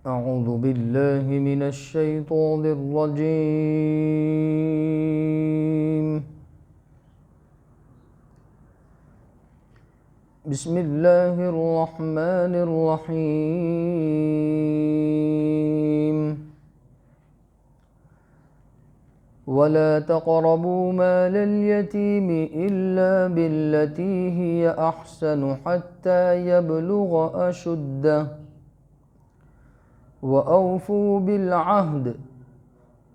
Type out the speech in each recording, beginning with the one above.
أعوذ بالله من الشيطان الرجيم. بسم الله الرحمن الرحيم. ولا تقربوا مال اليتيم إلا بالتي هي أحسن حتى يبلغ أشده وأوفوا بالعهد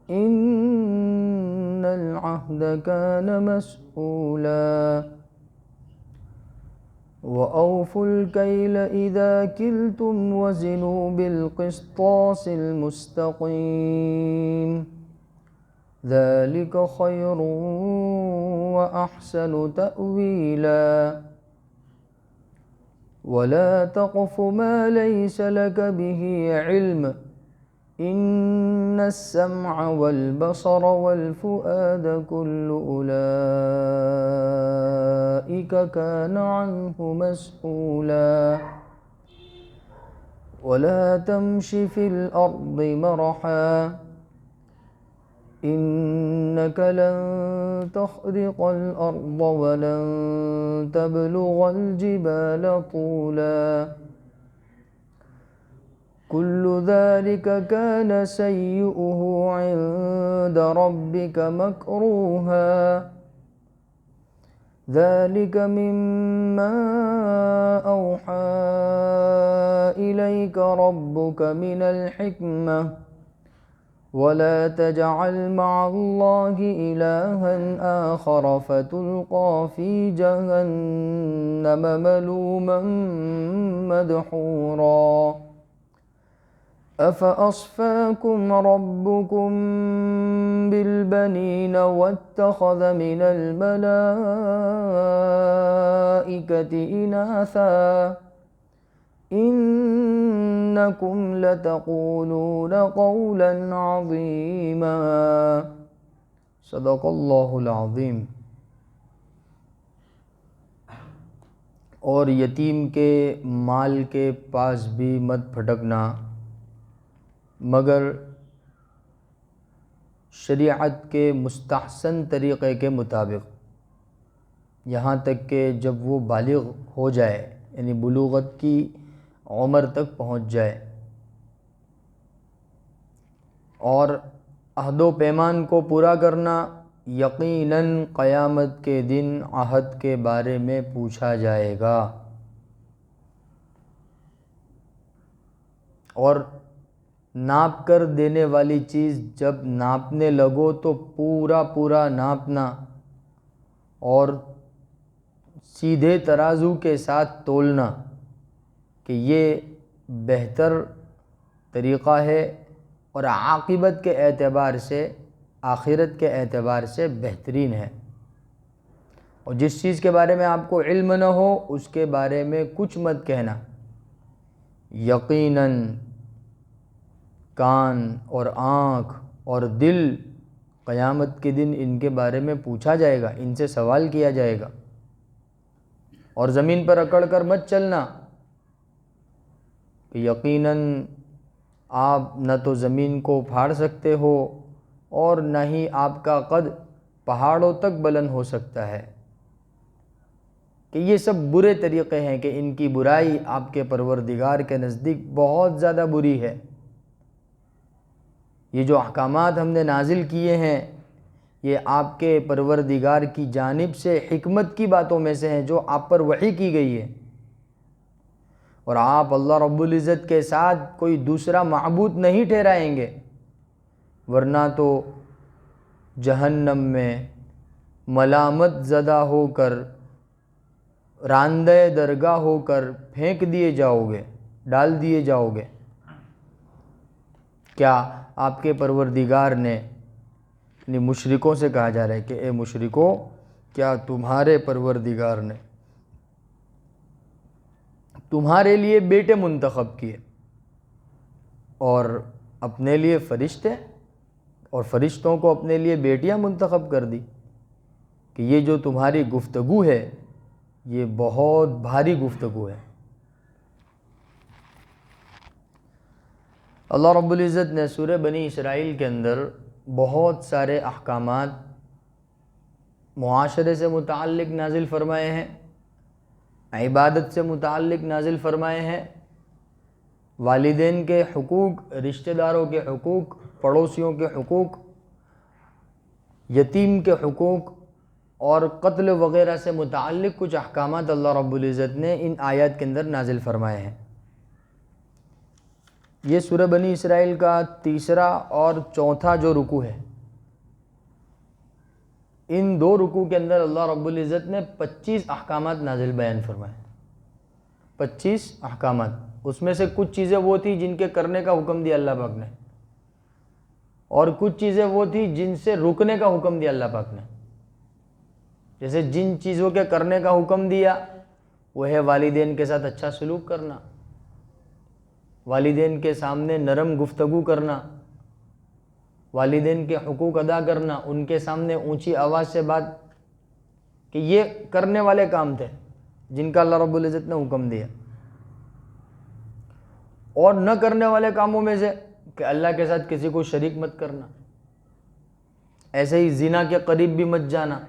إن العهد كان مسؤولا وأوفوا الكيل إذا كلتم وزنوا بالقسطاس المستقيم ذلك خير وأحسن تأويلا ولا تقف ما ليس لك به علم إن السمع والبصر والفؤاد كل أولئك كان عنه مسؤولا ولا تمش في الأرض مرحا إنك لن تخرق الأرض ولن تبلغ الجبال طولا كل ذلك كان سيئه عند ربك مكروها ذلك مما أوحى إليك ربك من الحكمة ولا تجعل مع الله إلها آخر فتلقى في جهنم ملوما مدحورا أفأصفاكم ربكم بالبنين واتخذ من الملائكة إناثا إنكم لتقولون قولا عظيما صدق اللہ العظیم. اور یتیم کے مال کے پاس بھی مت پھٹکنا مگر شریعت کے مستحسن طریقے کے مطابق، یہاں تک کہ جب وہ بالغ ہو جائے یعنی بلوغت کی عمر تک پہنچ جائے، اور عہد و پیمان کو پورا کرنا یقیناً قیامت کے دن عہد کے بارے میں پوچھا جائے گا. اور ناپ کر دینے والی چیز جب ناپنے لگو تو پورا ناپنا اور سیدھے ترازو کے ساتھ تولنا کہ یہ بہتر طریقہ ہے اور عاقبت کے اعتبار سے، آخرت کے اعتبار سے بہترین ہے. اور جس چیز کے بارے میں آپ کو علم نہ ہو اس کے بارے میں کچھ مت کہنا. یقیناً کان اور آنکھ اور دل قیامت کے دن ان کے بارے میں پوچھا جائے گا، ان سے سوال کیا جائے گا. اور زمین پر اکڑ کر مت چلنا کہ یقیناً آپ نہ تو زمین کو پھاڑ سکتے ہو اور نہ ہی آپ کا قد پہاڑوں تک بلند ہو سکتا ہے، کہ یہ سب برے طریقے ہیں کہ ان کی برائی آپ کے پروردگار کے نزدیک بہت زیادہ بری ہے. یہ جو احکامات ہم نے نازل کیے ہیں یہ آپ کے پروردگار کی جانب سے حکمت کی باتوں میں سے ہیں جو آپ پر وحی کی گئی ہے، اور آپ اللہ رب العزت کے ساتھ کوئی دوسرا معبود نہیں ٹھہرائیں گے، ورنہ تو جہنم میں ملامت زدہ ہو کر، راندہ درگاہ ہو کر پھینک دیے جاؤ گے، ڈال دیے جاؤ گے. کیا آپ کے پروردگار نے، یعنی مشرکوں سے کہا جا رہا ہے کہ اے مشرکو، کیا تمہارے پروردگار نے تمہارے لیے بیٹے منتخب کیے اور اپنے لیے فرشتے اور فرشتوں کو اپنے لیے بیٹیاں منتخب کر دی کہ یہ جو تمہاری گفتگو ہے یہ بہت بھاری گفتگو ہے. اللہ رب العزت نے سورہ بنی اسرائیل کے اندر بہت سارے احکامات معاشرے سے متعلق نازل فرمائے ہیں، عبادت سے متعلق نازل فرمائے ہیں، والدین کے حقوق، رشتہ داروں کے حقوق، پڑوسیوں کے حقوق، یتیم کے حقوق اور قتل وغیرہ سے متعلق کچھ احکامات اللہ رب العزت نے ان آیات کے اندر نازل فرمائے ہیں۔ یہ سورہ بنی اسرائیل کا تیسرا اور چوتھا جو رکوع ہے، ان دو رکوع کے اندر اللہ رب العزت نے 25 احکامات نازل بیان فرمائے۔ 25 احکامات، اس میں سے کچھ چیزیں وہ تھی جن کے کرنے کا حکم دیا اللہ پاک نے، اور کچھ چیزیں وہ تھی جن سے رکنے کا حکم دیا اللہ پاک نے۔ جیسے جن چیزوں کے کرنے کا حکم دیا وہ ہے والدین کے ساتھ اچھا سلوک کرنا، والدین کے سامنے نرم گفتگو کرنا، والدین کے حقوق ادا کرنا، ان کے سامنے اونچی آواز سے بات، کہ یہ کرنے والے کام تھے جن کا اللہ رب العزت نے حکم دیا۔ اور نہ کرنے والے کاموں میں سے کہ اللہ کے ساتھ کسی کو شریک مت کرنا، ایسے ہی زنا کے قریب بھی مت جانا،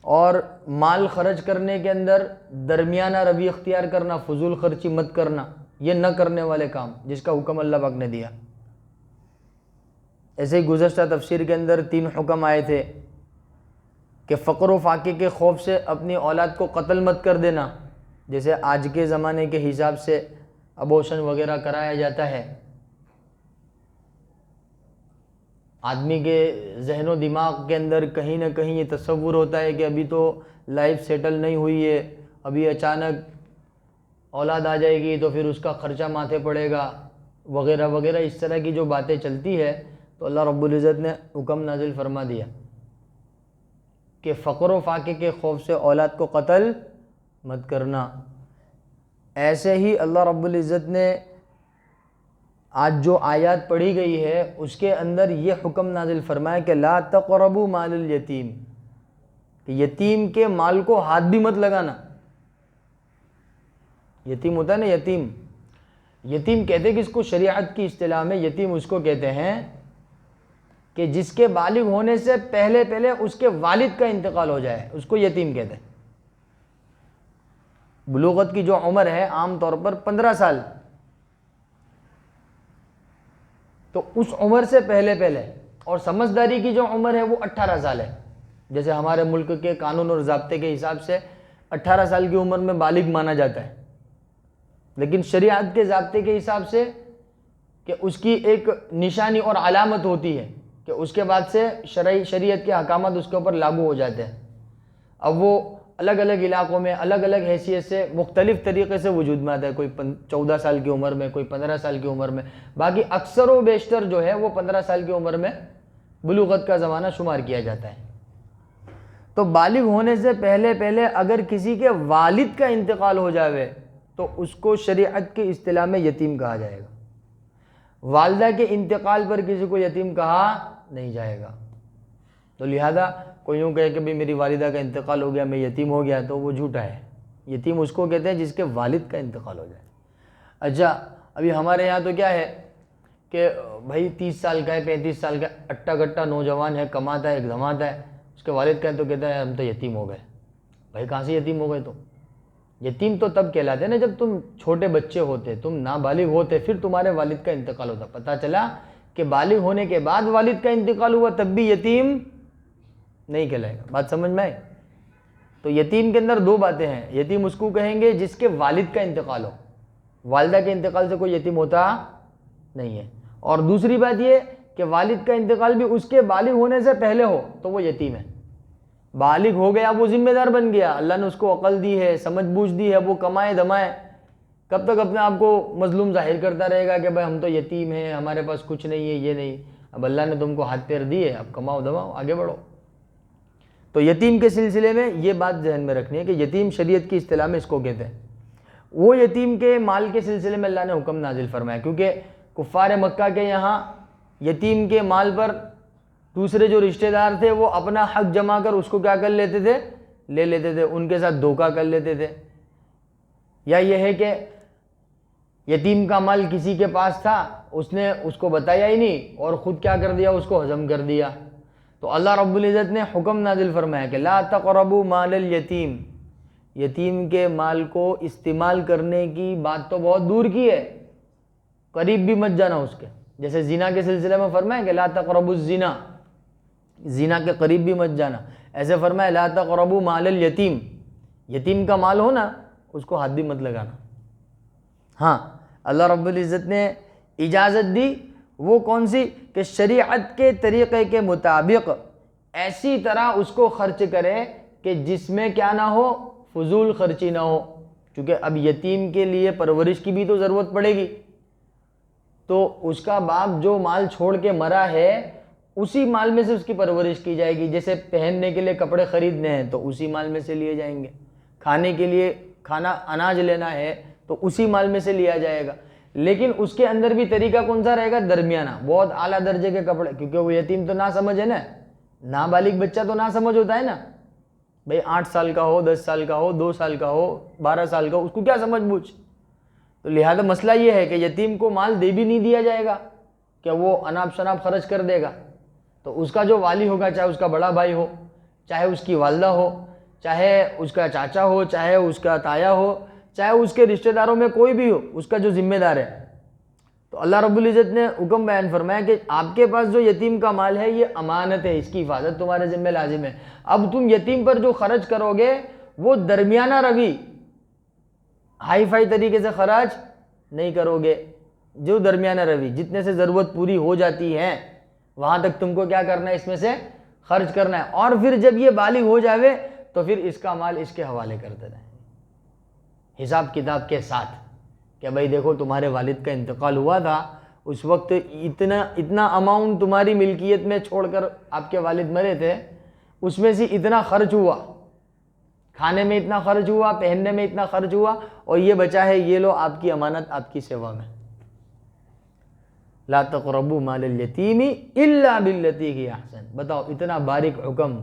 اور مال خرچ کرنے کے اندر درمیانہ روی اختیار کرنا، فضول خرچی مت کرنا، یہ نہ کرنے والے کام جس کا حکم اللہ پاک نے دیا۔ ایسے ہی گزشتہ تفسیر کے اندر 3 حکم آئے تھے کہ فقر و فاقے کے خوف سے اپنی اولاد کو قتل مت کر دینا، جیسے آج کے زمانے کے حساب سے ابورشن وغیرہ کرایا جاتا ہے۔ آدمی کے ذہن و دماغ کے اندر کہیں نہ کہیں یہ تصور ہوتا ہے کہ ابھی تو لائف سیٹل نہیں ہوئی ہے، ابھی اچانک اولاد آ جائے گی تو پھر اس کا خرچہ ماتھے پڑے گا وغیرہ وغیرہ، اس طرح کی جو باتیں چلتی ہے، تو اللہ رب العزت نے حکم نازل فرما دیا کہ فقر و فاقے کے خوف سے اولاد کو قتل مت کرنا۔ ایسے ہی اللہ رب العزت نے آج جو آیات پڑھی گئی ہے اس کے اندر یہ حکم نازل فرمایا کہ لا تقربوا مال الیتیم، کہ یتیم کے مال کو ہاتھ بھی مت لگانا۔ یتیم ہوتا ہے نا، یتیم، یتیم کہتے کس کو شریعت کی اصطلاح میں؟ یتیم اس کو کہتے ہیں کہ جس کے بالغ ہونے سے پہلے اس کے والد کا انتقال ہو جائے، اس کو یتیم کہتے ہیں۔ بلوغت کی جو عمر ہے عام طور پر 15 سال، تو اس عمر سے پہلے اور سمجھداری کی جو عمر ہے وہ 18 سال ہے۔ جیسے ہمارے ملک کے قانون اور ضابطے کے حساب سے 18 سال کی عمر میں بالغ مانا جاتا ہے، لیکن شریعت کے ضابطے کے حساب سے کہ اس کی ایک نشانی اور علامت ہوتی ہے کہ اس کے بعد سے شریعت کے احکامات اس کے اوپر لاگو ہو جاتے ہیں۔ اب وہ الگ الگ علاقوں میں الگ الگ حیثیت سے مختلف طریقے سے وجود میں آتا ہے، کوئی 14 سال کی عمر میں، کوئی 15 سال کی عمر میں، باقی اکثر و بیشتر جو ہے وہ 15 سال کی عمر میں بلوغت کا زمانہ شمار کیا جاتا ہے۔ تو بالغ ہونے سے پہلے اگر کسی کے والد کا انتقال ہو جاوے تو اس کو شریعت کی اصطلاح میں یتیم کہا جائے گا۔ والدہ کے انتقال پر کسی کو یتیم کہا نہیں جائے گا۔ تو لہذا کوئی یوں کہے کہ بھئی میری والدہ کا انتقال ہو گیا میں یتیم ہو گیا، تو وہ جھوٹا ہے۔ یتیم اس کو کہتے ہیں جس کے والد کا انتقال ہو جائے۔ اچھا، ابھی ہمارے یہاں تو کیا ہے کہ بھائی 30 سال کا ہے، 35 سال کا اٹا گٹا نوجوان ہے، کماتا ہے، ایک دھماتا ہے، اس کے والد کا ہے تو کہتا ہے ہم تو یتیم ہو گئے۔ بھائی کہاں سے یتیم ہو گئے؟ تو یتیم تو تب کہلاتے ہیں نا جب تم چھوٹے بچے ہوتے، تم نابالغ ہوتے، پھر تمہارے والد کا انتقال ہوتا، پتہ چلا کہ بالغ ہونے کے بعد والد کا انتقال ہوا تب بھی یتیم نہیں کہلائے گا۔ بات سمجھ میں آئی؟ تو یتیم کے اندر 2 باتیں ہیں۔ یتیم اس کو کہیں گے جس کے والد کا انتقال ہو، والدہ کے انتقال سے کوئی یتیم ہوتا نہیں ہے۔ اور دوسری بات یہ کہ والد کا انتقال بھی اس کے بالغ ہونے سے پہلے ہو تو وہ یتیم ہے۔ بالغ ہو گیا، وہ ذمہ دار بن گیا، اللہ نے اس کو عقل دی ہے، سمجھ بوجھ دی ہے، وہ کمائے دھمائے، کب تک اپنے آپ کو مظلوم ظاہر کرتا رہے گا کہ بھائی ہم تو یتیم ہیں، ہمارے پاس کچھ نہیں ہے، یہ نہیں۔ اب اللہ نے تم کو ہاتھ پیر دیے، اب کماؤ دھماؤ، آگے بڑھو۔ تو یتیم کے سلسلے میں یہ بات ذہن میں رکھنی ہے کہ یتیم شریعت کی اصطلاح میں اس کو کہتے ہیں۔ وہ یتیم کے مال کے سلسلے میں اللہ نے حکم نازل فرمایا، کیونکہ کفار مکہ کے یہاں یتیم کے مال پر دوسرے جو رشتہ دار تھے وہ اپنا حق جمع کر اس کو کیا کر لیتے تھے؟ لے لیتے تھے، ان کے ساتھ دھوکہ کر لیتے تھے۔ یا یہ ہے کہ یتیم کا مال کسی کے پاس تھا، اس نے اس کو بتایا ہی نہیں اور خود کیا کر دیا، اس کو ہضم کر دیا. تو اللہ رب العزت نے حکم نازل فرمایا کہ لا تقربوا مال الیتیم، یتیم کے مال کو استعمال کرنے کی بات تو بہت دور کی ہے، قریب بھی مت جانا اس کے. جیسے زنا کے سلسلے میں فرمایا کہ لا تقربوا الزنا، زنا کے قریب بھی مت جانا، ایسے فرمایا لا تقربوا مال الیتیم، یتیم کا مال ہو نا اس کو ہاتھ بھی مت لگانا. ہاں اللہ رب العزت نے اجازت دی، وہ کون سی؟ کہ شریعت کے طریقے کے مطابق ایسی طرح اس کو خرچ کرے کہ جس میں کیا نہ ہو، فضول خرچی نہ ہو. کیونکہ اب یتیم کے لیے پرورش کی بھی تو ضرورت پڑے گی، تو اس کا باپ جو مال چھوڑ کے مرا ہے اسی مال میں سے اس کی پرورش کی جائے گی. جیسے پہننے کے لیے کپڑے خریدنے ہیں تو اسی مال میں سے لیے جائیں گے، کھانے کے لیے کھانا اناج لینا ہے تو اسی مال میں سے لیا جائے گا. لیکن اس کے اندر بھی طریقہ کون سا رہے گا؟ درمیانہ، بہت اعلیٰ درجے کے کپڑے، کیونکہ وہ یتیم تو نہ سمجھ ہے نا، نابالغ بچہ تو نہ سمجھ ہوتا ہے نا بھئی، 8 سال کا ہو، 10 سال کا ہو، 2 سال کا ہو، 12 سال کا ہو، اس کو کیا سمجھ بوجھ. تو لہذا مسئلہ یہ ہے کہ یتیم کو مال دے بھی نہیں دیا جائے گا کہ وہ اناپ شناپ خرچ کر دے گا. تو اس کا جو والی ہوگا، چاہے اس کا بڑا بھائی ہو، چاہے اس کی والدہ ہو، چاہے اس کا چاچا ہو، چاہے اس کا تایا ہو، چاہے اس کے رشتہ داروں میں کوئی بھی ہو، اس کا جو ذمہ دار ہے. تو اللہ رب العزت نے حکم بیان فرمایا کہ آپ کے پاس جو یتیم کا مال ہے یہ امانت ہے، اس کی حفاظت تمہارے ذمہ لازم ہے. اب تم یتیم پر جو خرچ کرو گے وہ درمیانہ روی، ہائی فائی طریقے سے خرچ نہیں کرو گے، جو درمیانہ روی، جتنے سے ضرورت پوری ہو جاتی ہے وہاں تک تم کو کیا کرنا ہے، اس میں سے خرچ کرنا ہے. اور پھر جب یہ بالغ ہو جاوے تو پھر اس کا مال اس کے حوالے کرتے رہیں، حساب کتاب کے ساتھ، کہ بھائی دیکھو تمہارے والد کا انتقال ہوا تھا، اس وقت اتنا اماؤنٹ تمہاری ملکیت میں چھوڑ کر آپ کے والد مرے تھے، اس میں سے اتنا خرچ ہوا، کھانے میں اتنا خرچ ہوا، پہننے میں اتنا خرچ ہوا، اور یہ بچا ہے، یہ لو آپ کی امانت آپ کی سیوا میں. لا تقربوا مال الیتیم الا باللتی ہی احسن. بتاؤ اتنا باریک حکم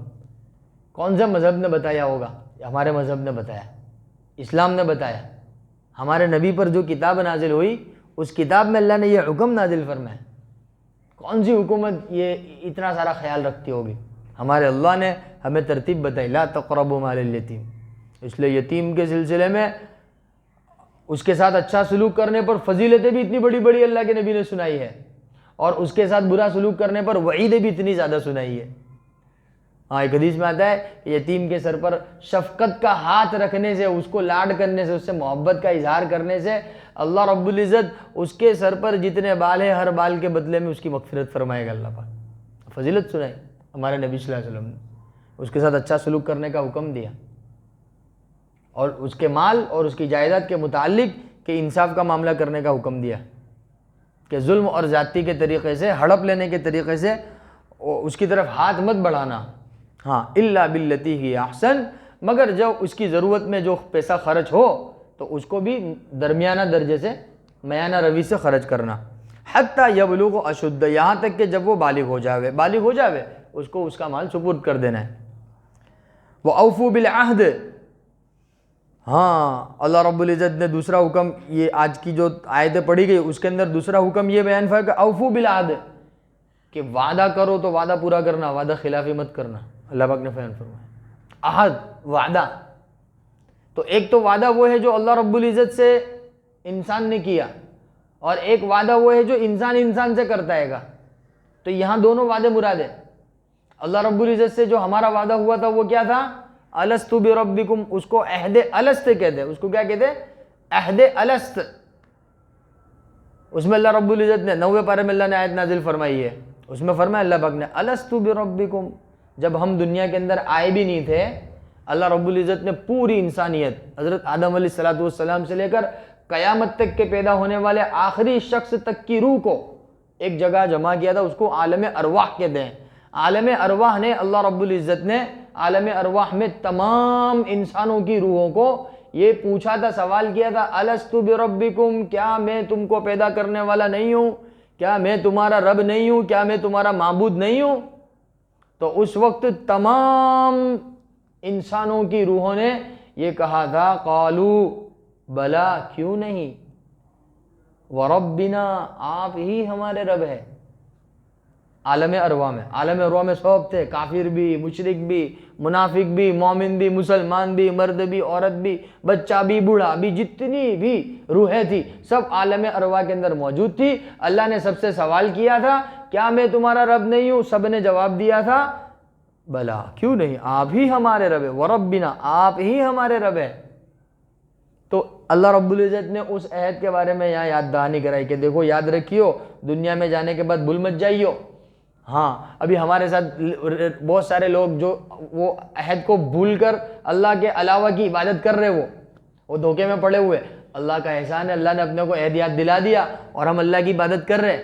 کون سے مذہب نے بتایا ہوگا؟ ہمارے مذہب نے بتایا، اسلام نے بتایا. ہمارے نبی پر جو کتاب نازل ہوئی اس کتاب میں اللہ نے یہ حکم نازل فرمایا. کون سی حکومت یہ اتنا سارا خیال رکھتی ہوگی؟ ہمارے اللہ نے ہمیں ترتیب بتائی، لا تقربوا مال الیتیم. اس لیے یتیم کے سلسلے میں اس کے ساتھ اچھا سلوک کرنے پر فضیلتیں بھی اتنی بڑی بڑی اللہ کے نبی نے سنائی ہے، اور اس کے ساتھ برا سلوک کرنے پر وعیدیں بھی اتنی زیادہ سنائی ہے. ہاں ایک حدیث میں آتا ہے کہ یتیم کے سر پر شفقت کا ہاتھ رکھنے سے، اس کو لاڈ کرنے سے، اس سے محبت کا اظہار کرنے سے اللہ رب العزت اس کے سر پر جتنے بال ہیں ہر بال کے بدلے میں اس کی مغفرت فرمائے گا اللہ پاک. فضیلت سنائی ہمارے نبی صلی اللہ علیہ وسلم نے، اس کے ساتھ اچھا سلوک کرنے کا حکم دیا، اور اس کے مال اور اس کی جائیداد کے متعلق کہ انصاف کا معاملہ کرنے کا حکم دیا، کہ ظلم اور زیادتی کے طریقے سے، ہڑپ لینے کے طریقے سے اس کی طرف ہاتھ مت بڑھانا. ہاں الا باللتی ہی احسن، مگر جب اس کی ضرورت میں جو پیسہ خرچ ہو تو اس کو بھی درمیانہ درجے سے، میانہ روی سے خرچ کرنا. حتی یبلغ اشد، یہاں تک کہ جب وہ بالغ ہو جاوے اس کو اس کا مال سپرد کر دینا ہے. وَأَوْفُوا بِالْعَهْدِ، ہاں اللہ رب العزت نے دوسرا حکم، یہ آج کی جو آیتیں پڑھی گئی اس کے اندر دوسرا حکم یہ بیان فرمایا کہ اوفو بالعہد، کہ وعدہ کرو تو وعدہ پورا کرنا، وعدہ خلافی مت کرنا. اللہ پاک نے بیان فرمایا عہد، وعدہ. تو ایک تو وعدہ وہ ہے جو اللہ رب العزت سے انسان نے کیا، اور ایک وعدہ وہ ہے جو انسان سے کرتا ہے گا. تو یہاں دونوں وعدے مراد ہیں. اللہ رب العزت سے جو ہمارا وعدہ ہوا تھا وہ کیا تھا؟ الست بربکم، اس کو عہد الست کہتے ہیں. اس کو کیا کہتے ہیں؟ عہد الست. اس میں اللہ رب العزت نے 9ویں پارے میں اللہ نے آیت نازل فرمائی ہے، اس میں فرمایا اللہ پاک نے الست بربکم، جب ہم دنیا کے اندر آئے بھی نہیں تھے اللہ رب العزت نے پوری انسانیت حضرت آدم علیہ السلام سے لے کر قیامت تک کے پیدا ہونے والے آخری شخص تک کی روح کو ایک جگہ جمع کیا تھا. اس کو عالم ارواح کہتے ہیں. عالم ارواح نے اللہ رب العزت نے عالم ارواح میں تمام انسانوں کی روحوں کو یہ پوچھا تھا، سوال کیا تھا، الست بربکم، کیا میں تم کو پیدا کرنے والا نہیں ہوں؟ کیا میں تمہارا رب نہیں ہوں؟ کیا میں تمہارا معبود نہیں ہوں؟ تو اس وقت تمام انسانوں کی روحوں نے یہ کہا تھا، قالو بلا، کیوں نہیں، وربنا، آپ ہی ہمارے رب ہے. عالم ارواح میں، عالم ارواح میں سب تھے، کافر بھی، مشرک بھی، منافق بھی، مومن بھی، مسلمان بھی، مرد بھی، عورت بھی، بچہ بھی، بوڑھا بھی، جتنی بھی روحیں تھی سب عالم ارواح کے اندر موجود تھی. اللہ نے سب سے سوال کیا تھا کیا میں تمہارا رب نہیں ہوں؟ سب نے جواب دیا تھا بلا، کیوں نہیں، آپ ہی ہمارے رب ہے. وربنا، آپ ہی ہمارے رب ہے. تو اللہ رب العزت نے اس عہد کے بارے میں یہاں یاد دہانی کرائی کہ دیکھو یاد رکھیو، دنیا میں جانے کے بعد بھول مت جائیو. ہاں ابھی ہمارے ساتھ بہت سارے لوگ جو وہ عہد کو بھول کر اللہ کے علاوہ کی عبادت کر رہے، وہ دھوکے میں پڑے ہوئے. اللہ کا احسان ہے، اللہ نے اپنے کو عہد یاد دلا دیا اور ہم اللہ کی عبادت کر رہے.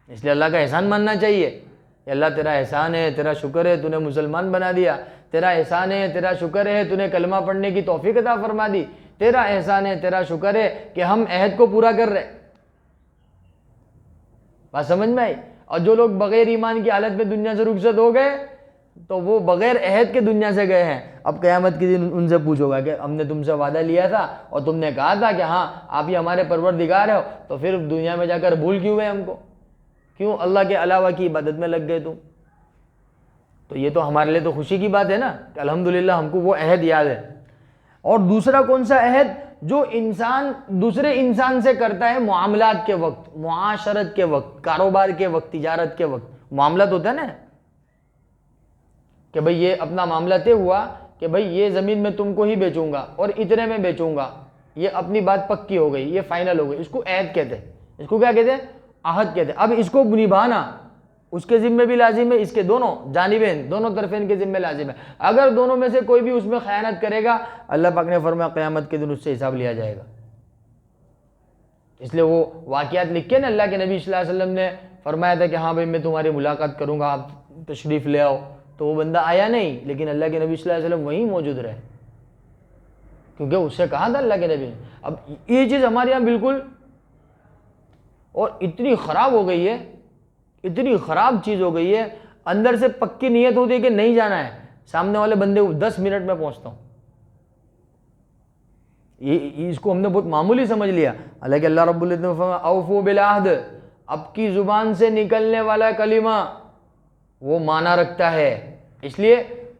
اس لیے اللہ کا احسان ماننا چاہیے کہ اللہ تیرا احسان ہے، تیرا شکر ہے تو نے مسلمان بنا دیا، تیرا احسان ہے، تیرا شکر ہے تو نے کلمہ پڑھنے کی توفیق عطا فرما دی، تیرا احسان ہے، تیرا شکر ہے کہ ہم عہد کو پورا کر رہے. بات سمجھ میں آئی؟ اور جو لوگ بغیر ایمان کی حالت میں دنیا سے رخصت ہو گئے تو وہ بغیر عہد کے دنیا سے گئے ہیں. اب قیامت کے دن ان سے پوچھو گا کہ ہم نے تم سے وعدہ لیا تھا اور تم نے کہا تھا کہ ہاں آپ ہی ہمارے پروردگار ہو، تو پھر دنیا میں جا کر بھول کیوں گئے ہم کو؟ کیوں اللہ کے علاوہ کی عبادت میں لگ گئے تم؟ تو یہ تو ہمارے لیے تو خوشی کی بات ہے نا کہ الحمدللہ ہم کو وہ عہد یاد ہے. اور دوسرا کون سا عہد جو انسان دوسرے انسان سے کرتا ہے معاملات کے وقت، معاشرت کے وقت، کاروبار کے وقت، تجارت کے وقت، معاملات ہوتا ہے نا کہ بھئی یہ اپنا معاملہ طے ہوا کہ بھئی یہ زمین میں تم کو ہی بیچوں گا اور اتنے میں بیچوں گا، یہ اپنی بات پکی ہو گئی، یہ فائنل ہو گئی، اس کو عہد کہتے ہیں. اس کو کیا کہتے ہیں؟ عہد کہتے ہیں. اب اس کو نبھانا اس کے ذمہ بھی لازم ہے، اس کے دونوں جانبین، دونوں طرفین کے ذمہ لازم ہے. اگر دونوں میں سے کوئی بھی اس میں خیانت کرے گا اللہ پاک نے فرمایا قیامت کے دن اس سے حساب لیا جائے گا. اس لیے وہ واقعات لکھ کے نا اللہ کے نبی صلی اللہ علیہ وسلم نے فرمایا تھا کہ ہاں بھائی میں تمہاری ملاقات کروں گا، آپ تشریف لے آؤ. تو وہ بندہ آیا نہیں، لیکن اللہ کے نبی صلی اللہ علیہ وسلم وہیں موجود رہے کیونکہ اس سے کہا تھا اللہ کے نبی نے. اب یہ چیز ہمارے یہاں بالکل اور اتنی خراب ہو گئی ہے، اتنی خراب چیز ہو گئی ہے، اندر سے پکی نیت ہوتی ہے کہ نہیں جانا ہے، سامنے والے بندے کو 10 منٹ میں پہنچتا ہوں. اس کو ہم نے بہت معمولی سمجھ لیا. حالانکہ اللہ رب العزت نے فرمایا اوفو بالعہد، اب کی زبان سے نکلنے والا کلمہ وہ معنی رکھتا ہے. اس لیے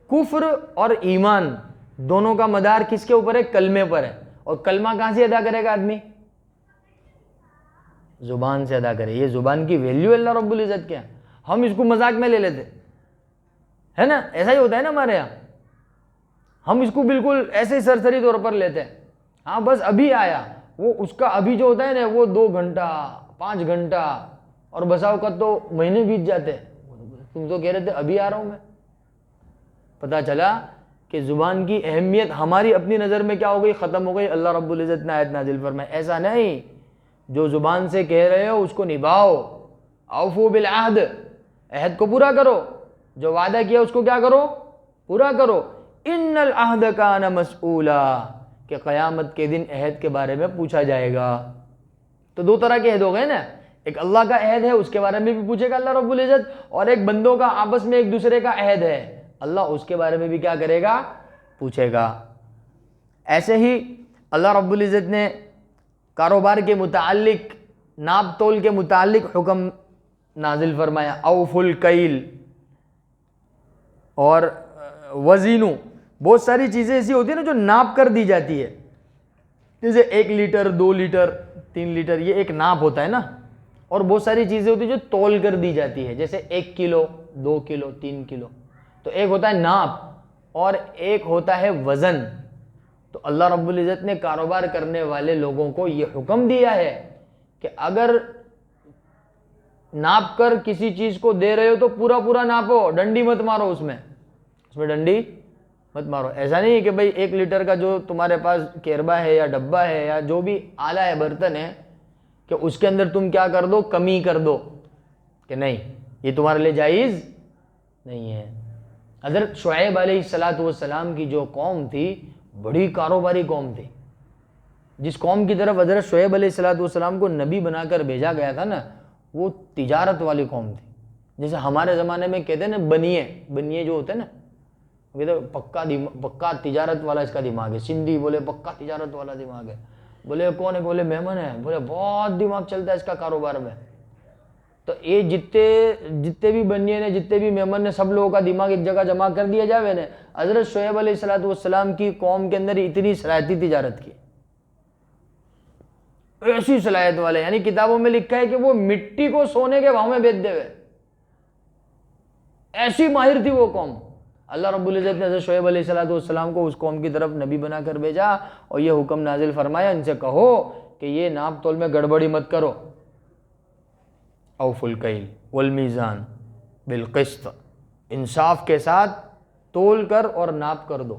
کفر اور ایمان دونوں کا مدار کس کے اوپر ہے؟ کلمے پر ہے. اور کلمہ کہاں سے ادا کرے گا آدمی؟ زبان سے ادا کرے. یہ زبان کی ویلیو اللہ رب العزت کیا، ہم اس کو مذاق میں لے لیتے ہے نا، ایسا ہی ہوتا ہے نا ہمارے یہاں، ہم اس کو بالکل ایسے ہی سرسری طور پر لیتے ہیں. ہاں بس ابھی آیا، وہ اس کا ابھی جو ہوتا ہے نا وہ 2 گھنٹہ 5 گھنٹہ اور بسا اوقات تو مہینے بیت جاتے ہیں. تم تو کہہ رہے تھے ابھی آ رہا ہوں میں. پتا چلا کہ زبان کی اہمیت ہماری اپنی نظر میں کیا ہو گئی؟ ختم ہو گئی. اللہ رب العزت نے آیت نازل فرمائی ایسا نہیں، جو زبان سے کہہ رہے ہو اس کو نبھاؤ. اوفو بالعہد، عہد کو پورا کرو، جو وعدہ کیا اس کو کیا کرو؟ پورا کرو. ان العہد کان مسئولا، کہ قیامت کے دن عہد کے بارے میں پوچھا جائے گا. تو 2 طرح کے عہد ہو گئے نا، ایک اللہ کا عہد ہے اس کے بارے میں بھی پوچھے گا اللہ رب العزت، اور ایک بندوں کا آپس میں ایک دوسرے کا عہد ہے، اللہ اس کے بارے میں بھی کیا کرے گا؟ پوچھے گا. ایسے ہی اللہ رب العزت نے کاروبار کے متعلق، ناپ تول کے متعلق حکم نازل فرمایا اوفوا الکیل اور وزینو. بہت ساری چیزیں ایسی ہوتی ہیں نا جو ناپ کر دی جاتی ہے، جیسے 1 لیٹر 2 لیٹر 3 لیٹر، یہ ایک ناپ ہوتا ہے نا. اور بہت ساری چیزیں ہوتی ہیں جو تول کر دی جاتی ہے، جیسے 1 کلو 2 کلو 3 کلو. تو ایک ہوتا ہے ناپ اور ایک ہوتا ہے وزن. تو اللہ رب العزت نے کاروبار کرنے والے لوگوں کو یہ حکم دیا ہے کہ اگر ناپ کر کسی چیز کو دے رہے ہو تو پورا پورا ناپو، ڈنڈی مت مارو، اس میں ڈنڈی مت مارو. ایسا نہیں کہ بھئی 1 لیٹر کا جو تمہارے پاس کیربا ہے یا ڈبہ ہے یا جو بھی آلہ ہے، برتن ہے، کہ اس کے اندر تم کیا کر دو؟ کمی کر دو، کہ نہیں یہ تمہارے لیے جائز نہیں ہے. حضرت شعیب علیہ السلام کی جو قوم تھی بڑی کاروباری قوم تھی. جس قوم کی طرف حضرت شعیب علیہ السلام کو نبی بنا کر بھیجا گیا تھا نا، وہ تجارت والی قوم تھی. جیسے ہمارے زمانے میں کہتے ہیں نا بنیے جو ہوتے ہیں نا، پکا تجارت والا اس کا دماغ ہے. سندھی بولے پکا تجارت والا دماغ ہے. بولے کون ہے؟ بولے میمن ہے. بولے بہت دماغ چلتا ہے اس کا کاروبار میں. تو یہ جتنے بھی بنیے نے، جتنے بھی میمن نے، سب لوگوں کا دماغ ایک جگہ جمع کر دیا جاوے نے. حضرت شعیب علیہ السلام کی قوم کے اندر اتنی صلاحیتی تجارت کی، ایسی صلاحیت والے، یعنی کتابوں میں لکھا ہے کہ وہ مٹی کو سونے کے بھاؤ میں بیچ دے ہوئے، ایسی ماہر تھی وہ قوم. اللہ رب العزت نے حضرت شعیب علیہ السلام کو اس قوم کی طرف نبی بنا کر بھیجا اور یہ حکم نازل فرمایا، ان سے کہو کہ یہ ناپ تول میں گڑبڑی مت کرو. اوفوا الکیل والمیزان بالقسط، انصاف کے ساتھ تول کر اور ناپ کر دو.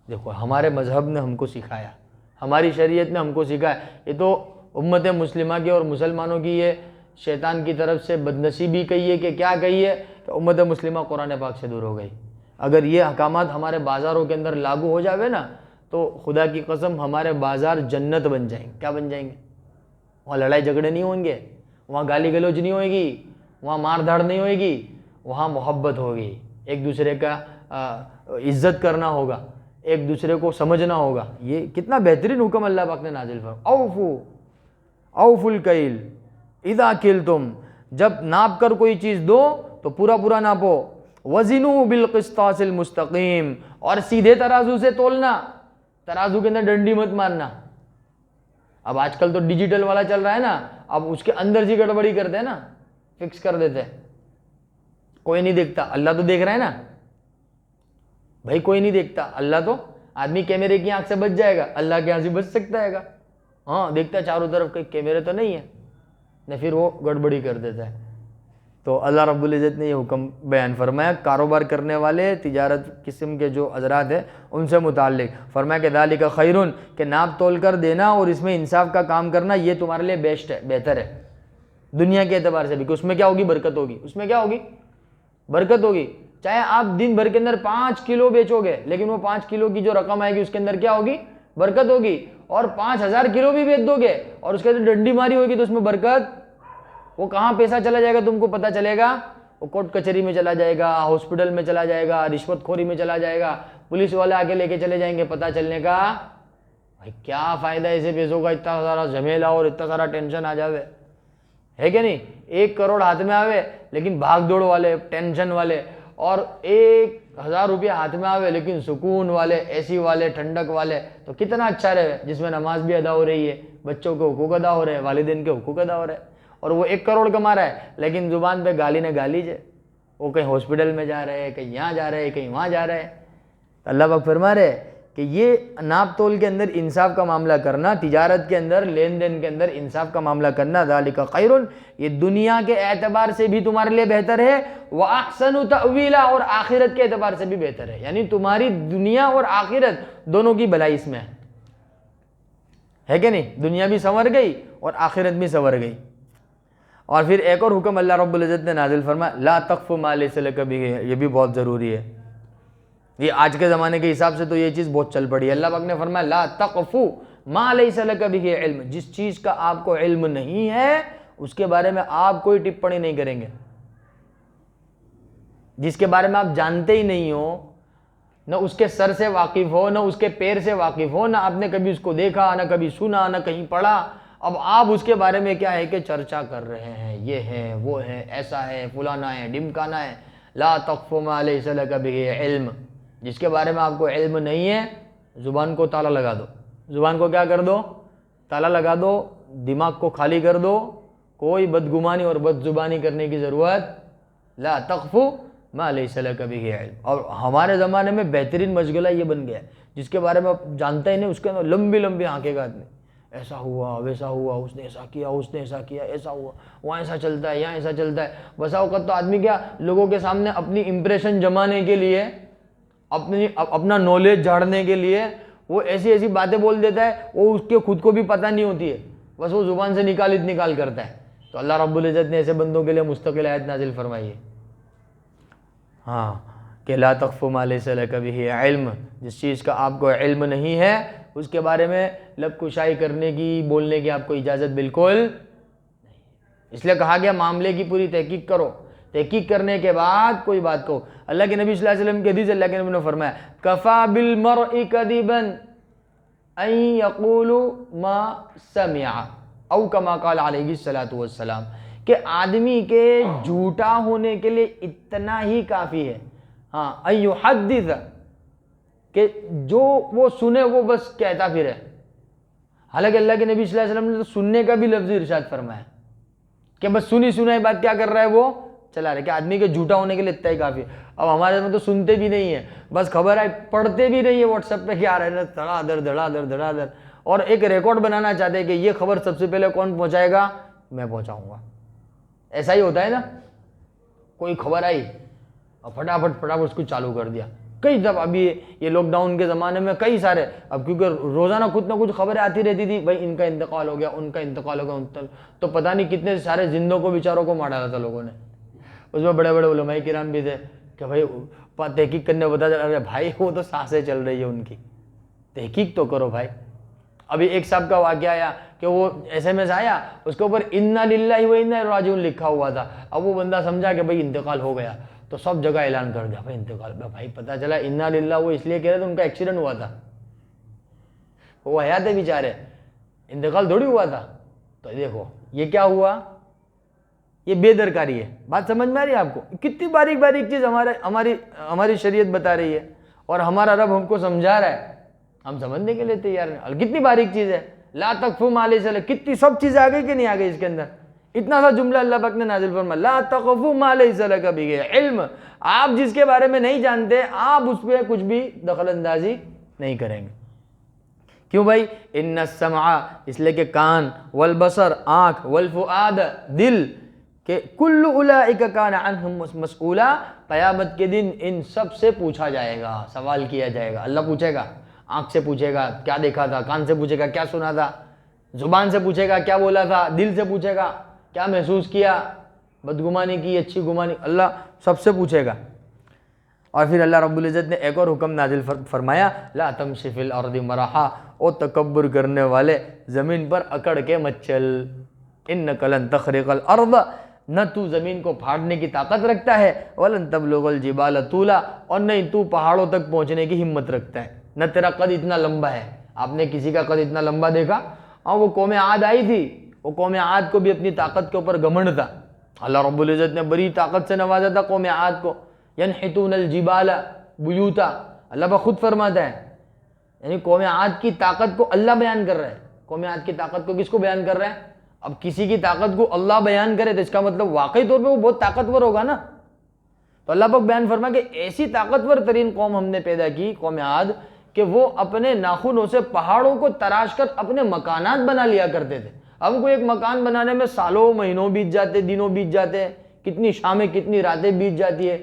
دیکھو ہمارے مذہب نے ہم کو سکھایا، ہماری شریعت نے ہم کو سکھایا. یہ تو امت مسلمہ کی اور مسلمانوں کی یہ شیطان کی طرف سے بدنصیبی کہی ہے کہ کیا کہی ہے کہ امت مسلمہ قرآن پاک سے دور ہو گئی. اگر یہ احکامات ہمارے بازاروں کے اندر لاگو ہو جاوے نا تو خدا کی قسم ہمارے بازار جنت بن جائیں گے. کیا بن جائیں گے؟ وہاں لڑائی جھگڑے نہیں ہوں گے، وہاں گالی گلوچ نہیں ہوئے گی، وہاں مار دھاڑ نہیں ہوئے گی، وہاں محبت ہوگی، ایک دوسرے کا عزت کرنا ہوگا، ایک دوسرے کو سمجھنا ہوگا. یہ کتنا بہترین حکم اللہ پاک نے نازل فرمایا. اوفوا الکیل اذا کلتم، جب ناپ کر کوئی چیز دو تو پورا پورا ناپو. وزنوا بالقسطاس المستقیم، اور سیدھے ترازو سے تولنا، ترازو کے اندر ڈنڈی مت مارنا. اب آج کل تو ڈیجیٹل والا چل رہا ہے نا، اب اس کے اندر سے گڑبڑی کرتے ہیں نا، فکس کر دیتے ہیں. کوئی نہیں دیکھتا، اللہ تو دیکھ رہا ہے نا بھائی. کوئی نہیں دیکھتا، اللہ تو، آدمی کیمرے کی آنکھ سے بچ جائے گا، اللہ کی آنکھ سے بچ سکتا ہے گا. ہاں دیکھتا ہے چاروں طرف کہ کیمرے تو نہیں ہے نہ، پھر وہ گڑبڑی کر دیتا ہے. تو اللہ رب العزت نے یہ حکم بیان فرمایا کاروبار کرنے والے، تجارت قسم کے جو حضرات ہیں ان سے متعلق. فرمایا کہ ذالک خیرون، کہ ناپ تول کر دینا اور اس میں انصاف کا کام کرنا یہ تمہارے لیے بیسٹ ہے، بہتر ہے دنیا کے اعتبار سے بھی. کہ اس میں کیا ہوگی؟ برکت ہوگی. اس میں کیا ہوگی؟ برکت ہوگی. چاہے آپ دن بھر کے اندر 5 کلو بیچو گے لیکن وہ 5 کلو کی جو رقم آئے گی اس کے اندر کیا ہوگی؟ برکت ہوگی. اور 5000 کلو بھی بیچ دو گے اور اس کے اندر ڈنڈی ماری ہوگی تو اس میں برکت. وہ کہاں پیسہ چلا جائے گا تم کو پتہ چلے گا؟ وہ کورٹ کچہری میں چلا جائے گا، ہاسپٹل میں چلا جائے گا، رشوت خوری میں چلا جائے گا، پولیس والے آگے لے کے چلے جائیں گے پتہ چلنے کا. بھائی کیا فائدہ ایسے پیسوں کا؟ اتنا سارا جھمیلا اور اتنا سارا ٹینشن آ جاوے، ہے کہ نہیں؟ 1 کروڑ ہاتھ میں آوے لیکن بھاگ دوڑ والے، ٹینشن والے، اور 1000 روپیہ ہاتھ میں آوے لیکن سکون والے، اے سی والے، ٹھنڈک والے. تو کتنا اچھا رہے جس میں نماز بھی ادا ہو رہی ہے، بچوں کے حقوق ادا ہو رہے ہیں، والدین کے حقوق ادا ہو رہے ہیں. اور وہ 1 کروڑ کما رہا ہے لیکن زبان پہ گالی نے گالی ہے، وہ کہیں ہاسپٹل میں جا رہے ہیں، کہیں یہاں جا رہے ہیں، کہیں وہاں جا رہے ہیں. اللہ پاک فرما رہے ہیں کہ یہ ناپ تول کے اندر انصاف کا معاملہ کرنا، تجارت کے اندر، لین دین کے اندر انصاف کا معاملہ کرنا، ذالک خیر، یہ دنیا کے اعتبار سے بھی تمہارے لیے بہتر ہے، وَأَحْسَنُ تَأْوِيلًا، اور آخرت کے اعتبار سے بھی بہتر ہے. یعنی تمہاری دنیا اور آخرت دونوں کی بھلائی اس میں ہے کہ نہیں؟ دنیا بھی سنور گئی اور آخرت بھی سنور گئی. اور پھر ایک اور حکم اللہ رب العزت نے نازل فرمایا، لا تقف ما لیس لک بہ، یہ بھی بہت ضروری ہے. یہ آج کے زمانے کے حساب سے تو یہ چیز بہت چل پڑی ہے. اللہ پاک نے فرمایا لا تقف ما لیس لک بہ علم، جس چیز کا آپ کو علم نہیں ہے اس کے بارے میں آپ کوئی ٹپڑی نہیں کریں گے. جس کے بارے میں آپ جانتے ہی نہیں ہو، نہ اس کے سر سے واقف ہو، نہ اس کے پیر سے واقف ہو، نہ آپ نے کبھی اس کو دیکھا، نہ کبھی سنا، نہ کہیں پڑھا، اب آپ اس کے بارے میں کیا ہے کہ چرچا کر رہے ہیں، یہ ہے وہ ہے، ایسا ہے، فلانا ہے، ڈمکانا ہے. لا تقف ما لیس لک بہ علم، جس کے بارے میں آپ کو علم نہیں ہے زبان کو تالا لگا دو. زبان کو کیا کر دو؟ تالا لگا دو، دماغ کو خالی کر دو، کوئی بدگمانی اور بد زبانی کرنے کی ضرورت. لا تقف ما لیس لک بہ علم. اور ہمارے زمانے میں بہترین مشغلہ یہ بن گیا ہے جس کے بارے میں آپ جانتا ہی نہیں، اس کے اندر لمبی لمبی آنکھیں کا آدمی، ایسا ہوا، ویسا ہوا، اس نے ایسا کیا، اس نے ایسا کیا، ایسا ہوا، وہاں ایسا چلتا ہے، یہاں ایسا چلتا ہے. بسا اوقات تو آدمی کیا لوگوں کے سامنے اپنی امپریشن جمانے کے لیے، اپنا نالج جھاڑنے کے لیے وہ ایسی ایسی باتیں بول دیتا ہے، وہ اس کے خود کو بھی پتہ نہیں ہوتی ہے، بس وہ زبان سے نکال کرتا ہے. تو اللہ رب العزت نے ایسے بندوں کے لیے مستقل آیت نازل فرمائی ہے. ہاں کہ لا تقف ما لیس لک بہ علم، جس چیز کا آپ کو علم نہیں ہے اس کے بارے میں لب کشائی کرنے کی، بولنے کی آپ کو اجازت بالکل نہیں. اس لیے کہا گیا معاملے کی پوری تحقیق کرو، تحقیق کرنے کے بعد کوئی بات کہو. اللہ کے نبی صلی اللہ علیہ وسلم کی حدیث، اللہ کے نبی نے فرمایا کفا بالمرء کذبا، ان یقولوا ما سمع او کما قال علیہ الصلوۃ والسلام، کہ آدمی کے جھوٹا ہونے کے لیے اتنا ہی کافی ہے، ہاں، ان یحدث، کہ جو وہ سنے وہ بس کہتا پھرے. حالانکہ اللہ کے نبی صلی اللہ علیہ وسلم نے تو سننے کا بھی لفظ ارشاد فرمایا کہ بس سنی سنائی بات کیا کر رہا ہے وہ چلا رہے، کہ آدمی کے جھوٹا ہونے کے لیے اتنا ہی کافی ہے. اب ہمارے میں تو سنتے بھی نہیں ہیں، بس خبر آئی پڑھتے بھی نہیں ہے، واٹس ایپ پہ کیا آ رہا ہے دھڑا دھڑ دھڑا دھڑ دھڑا دھڑ، اور ایک ریکارڈ بنانا چاہتے ہیں کہ یہ خبر سب سے پہلے کون پہنچائے گا، میں پہنچاؤں گا. ایسا ہی ہوتا ہے نا، کوئی خبر آئی اور فٹافٹ اس کو چالو کر دیا. کئی دفعہ ابھی یہ لاک ڈاؤن کے زمانے میں کئی سارے، اب کیونکہ روزانہ کچھ نہ کچھ خبریں آتی رہتی تھی، بھائی ان کا انتقال ہو گیا، ان کا انتقال ہو گیا، تو پتہ نہیں کتنے سارے زندوں کو بیچاروں کو مار ڈالا تھا لوگوں نے. اس میں بڑے بڑے علماء کرام بھی تھے کہ بھائی تحقیق کرنے بتا چلا، ارے بھائی وہ تو سانسیں چل رہی ہے ان کی، تحقیق تو کرو بھائی. ابھی ایک صاحب کا واقعہ آیا کہ وہ SMS آیا، اس کے اوپر انا للہ و انا الیہ راجعون لکھا ہوا تھا. اب وہ بندہ سمجھا کہ بھائی انتقال ہو گیا، تو سب جگہ اعلان کر دیا بھائی انتقال. بھائی پتہ چلا انا للہ وہ اس لیے کہہ رہے تھے ان کا ایکسیڈنٹ ہوا تھا، وہ حیات ہے بیچارے، انتقال تھوڑی ہوا تھا. تو دیکھو یہ کیا ہوا، یہ بے درکاری ہے. بات سمجھ میں آ رہی ہے آپ کو؟ کتنی باریک باریک چیز ہماری شریعت بتا رہی ہے، اور ہمارا رب ہم کو سمجھا رہا ہے، ہم سمجھنے کے لیے تیار ہیں. اور کتنی باریک چیز ہے، لا تقف ما لیس لک، کتنی سب چیزیں آ گئی کہ نہیں آ گئی اس کے اندر. اتنا سا جملہ اللہ پاک نے نازل فرمایا، لا تقف ما لیس لک بہ علم، آپ جس کے بارے میں نہیں جانتے آپ اس پہ کچھ بھی دخل اندازی نہیں کریں گے. کیوں بھائی؟ ان السمع، اس لیے کہ کان، والبصر آنکھ، والفؤاد دل، کہ کل اولئک کان عنہ مسئولا، قیامت کے دن ان سب سے پوچھا جائے گا، سوال کیا جائے گا. اللہ پوچھے گا، آنکھ سے پوچھے گا کیا دیکھا تھا، کان سے پوچھے گا کیا سنا تھا، زبان سے پوچھے گا کیا بولا تھا، دل سے پوچھے گا کیا محسوس کیا، بدگمانی کی، اچھی گمانی، اللہ سب سے پوچھے گا. اور پھر اللہ رب العزت نے ایک اور حکم نازل فرمایا، لا تمشی فی الارض مرحا، او تکبر کرنے والے زمین پر اکڑ کے مت چل، انک لن تخرق الارض، نہ تو زمین کو پھاڑنے کی طاقت رکھتا ہے، ولن تبلغ الجبال طولا، اور نہیں تو پہاڑوں تک پہنچنے کی ہمت رکھتا ہے، نہ تیرا قد اتنا لمبا ہے. آپ نے کسی کا قد اتنا لمبا دیکھا؟ ہاں، وہ قوم عاد آئی تھی، وہ قوم عاد کو بھی اپنی طاقت کے اوپر گھمنڈ تھا. اللہ رب العزت نے بڑی طاقت سے نوازا تھا قوم عاد کو. ینحتون الجبال بیوتا، اللہ با خود فرماتا ہے، یعنی قوم عاد کی طاقت کو اللہ بیان کر رہا ہے. قوم عاد کی طاقت کو کس کو بیان کر رہا ہے؟ اب کسی کی طاقت کو اللہ بیان کرے تو اس کا مطلب واقعی طور پہ وہ بہت طاقتور ہوگا نا. تو اللہ پاک بیان فرما کہ ایسی طاقتور ترین قوم ہم نے پیدا کی، قوم عاد، کہ وہ اپنے ناخنوں سے پہاڑوں کو تراش کر اپنے مکانات بنا لیا کرتے تھے. اب کوئی ایک مکان بنانے میں سالوں مہینوں بیت جاتے، دنوں بیت جاتے ہیں، کتنی شامیں کتنی راتیں بیت جاتی ہے،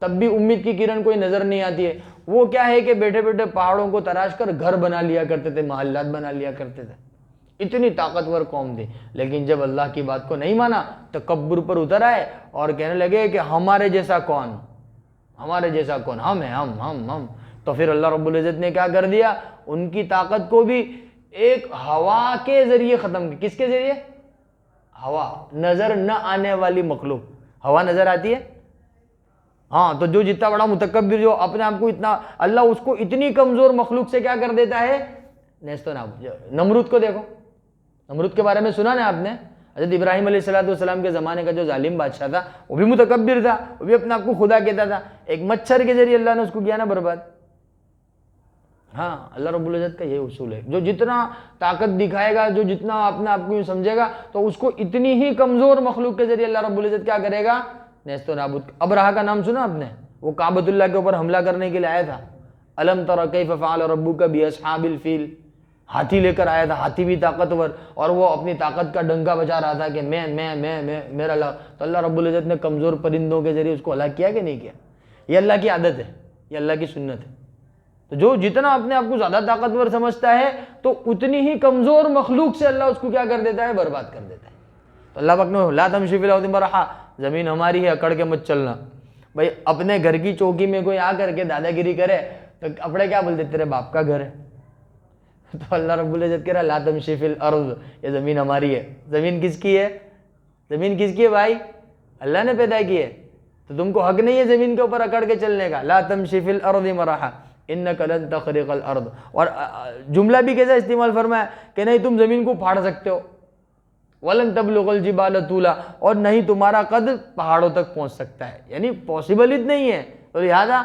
تب بھی امید کی کرن کوئی نظر نہیں آتی ہے. وہ کیا ہے کہ بیٹھے بیٹھے پہاڑوں کو تراش کر گھر بنا لیا کرتے تھے، محلات بنا لیا کرتے تھے. اتنی طاقتور قوم تھی. لیکن جب اللہ کی بات کو نہیں مانا، تکبر پر اتر آئے اور کہنے لگے کہ ہمارے جیسا کون، ہمارے جیسا کون، ہم ہیں، ہم. تو پھر اللہ رب العزت نے کیا کر دیا، ان کی طاقت کو بھی ایک ہوا کے ذریعے ختم کی. کس کے ذریعے؟ ہوا، نظر نہ آنے والی مخلوق. ہوا نظر آتی ہے؟ ہاں. تو جو جتنا بڑا متکبر، جو اپنے آپ کو اتنا، اللہ اس کو اتنی کمزور مخلوق سے کیا کر دیتا ہے، نیست و نابود. نمرود کو دیکھو، نمرود کے بارے میں سنا نا آپ نے؟ حضرت ابراہیم علیہ السلام کے زمانے کا جو ظالم بادشاہ تھا، وہ بھی متکبر تھا، وہ بھی اپنے آپ کو خدا کہتا تھا. ایک مچھر کے ذریعے اللہ نے اس کو کیا نا برباد. ہاں، اللہ رب العزت کا یہ اصول ہے، جو جتنا طاقت دکھائے گا، جو جتنا اپنے آپ کو سمجھے گا، تو اس کو اتنی ہی کمزور مخلوق کے ذریعے اللہ رب العزت کیا کرے گا، نیست و نابود. ابرہہ کا نام سنا آپ نے؟ وہ کعبۃ اللہ کے اوپر حملہ کرنے کے لیے آیا تھا. الم تر کیف فعل ربک باصحاب الفیل، ہاتھی لے کر آیا تھا. ہاتھی بھی طاقتور، اور وہ اپنی طاقت کا ڈنکا بجا رہا تھا کہ میں میرا اللہ. تو اللہ رب العزت نے کمزور پرندوں کے ذریعے اس کو ہلاک کیا کہ نہیں کیا؟ یہ اللہ کی عادت ہے، یہ اللہ کی سنت ہے. تو جو جتنا اپنے آپ کو زیادہ طاقتور سمجھتا ہے، تو اتنی ہی کمزور مخلوق سے اللہ اس کو کیا کر دیتا ہے، برباد کر دیتا ہے. تو اللہ پاک نے لا تمشی فی الارض مرحا، زمین ہماری ہے، اکڑ کے مت چلنا. بھائی اپنے گھر کی چوکی میں کوئی آ کر کے دادا گیری کرے تو اپنے کیا بولتے، تیرے باپ کا گھر ہے. تو اللہ رب العزت کہہ رہا لا تمشی فی الارض، یہ زمین ہماری ہے. زمین کس کی ہے؟ زمین کس کی ہے بھائی؟ اللہ نے پیدا کی ہے. تو تم کو حق نہیں ہے زمین کے اوپر اکڑ کے چلنے کا. لا تمشی فی الارض مرحا انک لن تخرق الارض. اور جملہ بھی کیسا استعمال فرمایا کہ نہیں تم زمین کو پھاڑ سکتے ہو. ولن تبلغ الجبال طولا, اور نہیں تمہارا قد پہاڑوں تک پہنچ سکتا ہے, یعنی پاسبل ہی نہیں ہے. تو لہذا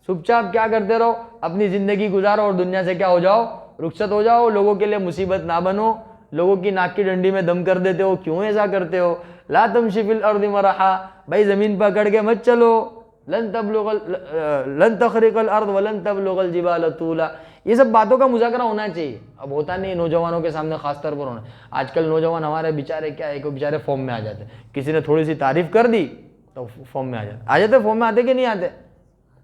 چپ چاپ کیا کرتے رہو, اپنی زندگی گزارو اور دنیا سے کیا ہو جاؤ, رخصت ہو جاؤ. لوگوں کے لیے مصیبت نہ بنو, لوگوں کی ناک کی ڈنڈی میں دم کر دیتے ہو, کیوں ایسا کرتے ہو؟ لا تمشی فی الارض مرحا, بھائی زمین پکڑ کے مت چلو. لن تخرق الارض ولن تبلغ الجبال طولا. یہ سب باتوں کا مذاکرہ ہونا چاہیے. اب ہوتا نہیں, نوجوانوں کے سامنے خاص طور پر ہونا. آج کل نوجوان ہمارے بیچارے کیا ہے کہ بیچارے فارم میں آ جاتے ہیں. کسی نے تھوڑی سی تعریف کر دی تو فارم میں آ جاتے. فارم میں آتے کہ نہیں آتے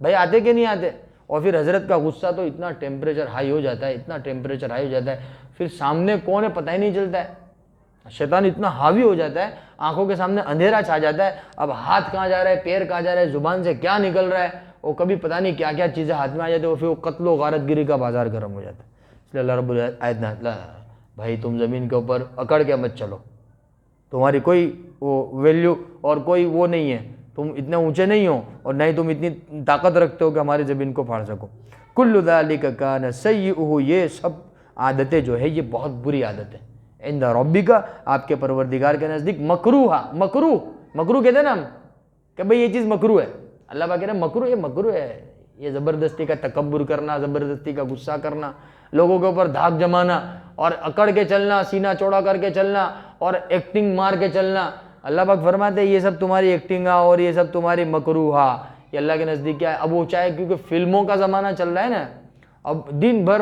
بھائی, آتے کہ نہیں آتے؟ اور پھر حضرت کا غصہ تو اتنا ٹیمپریچر ہائی ہو جاتا ہے, اتنا ٹیمپریچر ہائی ہو جاتا ہے, پھر سامنے کون ہے پتہ ہی نہیں چلتا ہے. شیطان اتنا حاوی ہو جاتا ہے, آنکھوں کے سامنے اندھیرا چھا جاتا ہے. اب ہاتھ کہاں جا رہا ہے, پیر کہاں جا رہا ہے, زبان سے کیا نکل رہا ہے, وہ کبھی پتہ نہیں کیا کیا چیزیں ہاتھ میں آ جاتی ہیں, اور پھر وہ قتل و غارت گری کا بازار گرم ہو جاتا ہے. اس لیے اللہ رب العزت بھائی تم زمین کے اوپر اکڑ کے مت چلو, تمہاری کوئی وہ ویلیو اور کوئی وہ نہیں ہے, تم اتنے اونچے نہیں ہو اور نہ ہی تم اتنی طاقت رکھتے ہو کہ ہماری زمین کو پھاڑ سکو. کل ذالک کان سیئہ, یہ سب عادتیں جو ہے یہ بہت بری عادت ہے. عند ربک, آپ کے پروردگار کے نزدیک. مکروہ, مکروہ کہتے ہیں نا ہم کہ بھئی یہ چیز مکروہ ہے. اللہ پاک کہہ رہے ہیں مکروہ, یہ مکروہ ہے. یہ زبردستی کا تکبر کرنا, زبردستی کا غصہ کرنا, لوگوں کے اوپر دھاک جمانا اور اکڑ کے چلنا, سینہ چوڑا کر کے چلنا اور ایکٹنگ مار کے چلنا. اللہ پاک فرماتے ہیں یہ سب تمہاری ایکٹنگاں اور یہ سب تمہاری مکروہ, یہ اللہ کے نزدیک کیا ہے. اب وہ چاہے کیونکہ فلموں کا زمانہ چل رہا ہے نا, اب دن بھر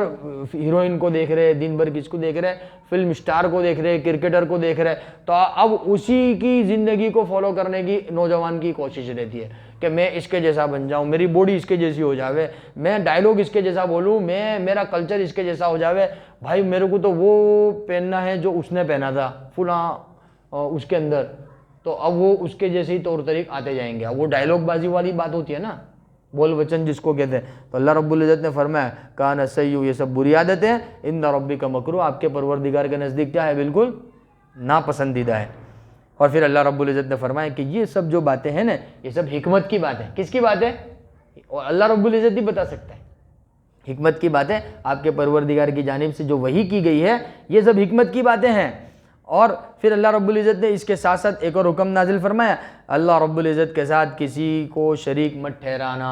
ہیروئن کو دیکھ رہے, دن بھر کس کو دیکھ رہے, فلم اسٹار کو دیکھ رہے, کرکٹر کو دیکھ رہے, تو اب اسی کی زندگی کو فالو کرنے کی نوجوان کی کوشش رہتی ہے کہ میں اس کے جیسا بن جاؤں, میری باڈی اس کے جیسی ہو جاوے, میں ڈائلاگ اس کے جیسا بولوں, میرا کلچر اس کے جیسا ہو جاوے. بھائی میرے کو تو وہ پہننا ہے جو اس نے پہنا تھا فلاں اس کے اندر, تو اب وہ اس کے جیسے ہی طور طریق آتے جائیں گے. وہ ڈائلاگ بازی والی بات ہوتی ہے نا, بول وچن جس کو کہتے ہیں. تو اللہ رب العزت نے فرمایا کان سیئہ, یہ سب بری عادتیں ہیں. ان ربک مکروہ, آپ کے پروردگار کے نزدیک کیا ہے, بالکل ناپسندیدہ ہے. اور پھر اللہ رب العزت نے فرمایا کہ یہ سب جو باتیں ہیں نا یہ سب حکمت کی باتیں. کس کی باتیں؟ اور اللہ رب العزت ہی بتا سکتا ہے. حکمت کی باتیں آپ کے پروردگار کی جانب سے جو وحی کی گئی ہے, یہ سب حکمت کی باتیں ہیں. اور پھر اللہ رب العزت نے اس کے ساتھ ساتھ ایک اور حکم نازل فرمایا, اللہ رب العزت کے ساتھ کسی کو شریک مت ٹھہرانا,